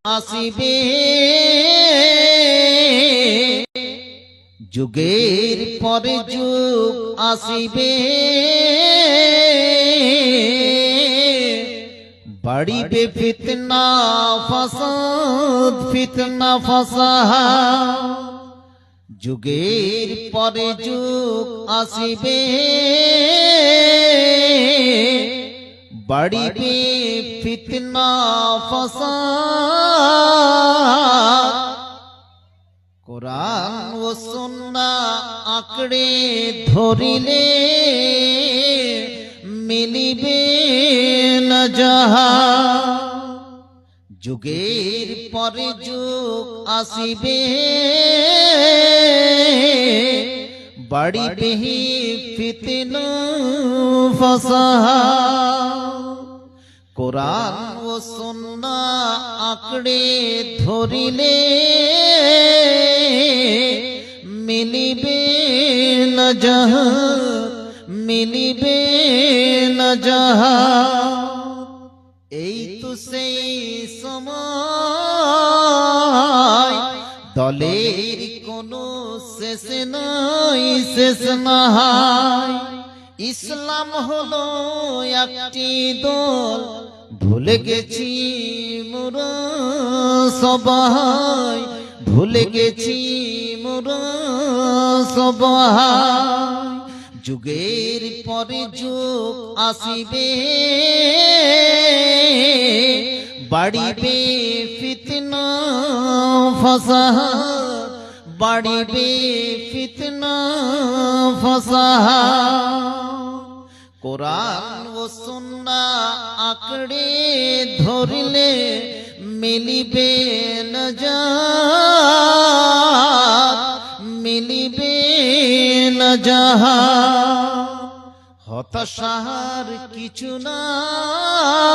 আসিবে যুগের পরে যুগ আসিবে বাড়িবে ফিতনা ফাসাদ ফিতনা ফাসাদ যুগের পরে যুগ আসিবে বাড়িবে ফিতনা ফাসাদ কোরআন ও সুন্নাহ আঁকড়ে ধরিলে মিলিবে না জাহান যুগের পরে যুগ আসিবে বাড়িবে ফিতনা ফাসাদ কোরআন ও সুন্নাহ আঁকড়ে ধরিলে মিলিবে না জাহান মিলিবে না জাহান এই তো সেই সময় দলের কোনো শেষ নাই শেষ নাই ইসলাম হলো একটি দল ভুলে গেছি মোরা সবাই ভুলে গেছি মোরা সবাই যুগের পরে যুগ আসিবে বাড়িবে ফিতনা ফাসাদ বাড়িবে ফিতনা ফাসাদ কোরআন ও সুন্নাহ আঁকড়ে ধরলে মিলিবে না জাহান মিলিবে না জাহান হতাশার কিছু নাই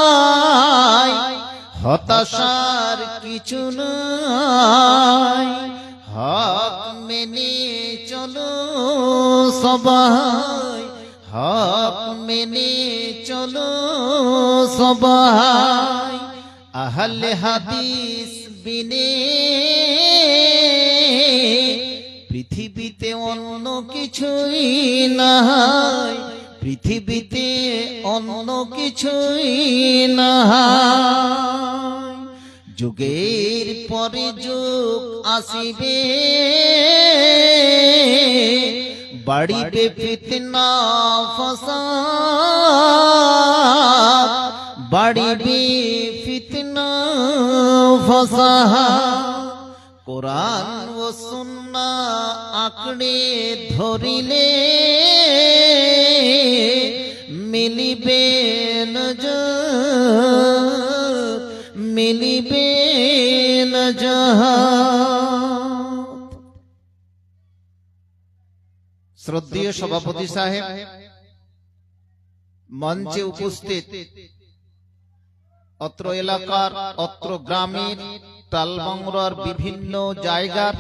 হতাশার কিছু নাই হক মেনে চলো সবাই হক মেনে চলো সবাই আহলে হাদিস বিনে পৃথিবীতে অন্য কিছুই নাই পৃথিবীতে অন্য কিছুই নাই যুগের পরে যুগ আসিবে বাড়িবে ফিতনা ফাসাদ বাড়িবে ফিতনা ফাসাদ কোরআন ও সুন্নাহ আঁকড়ে ধরিলে মিলিবে না জাহান মিলিবে না জাহান শ্রদ্ধেয় সভাপতি সাহেব মঞ্চে উপস্থিত অত্র এলাকার অত্র গ্রামের টালবাংলার বিভিন্ন জায়গার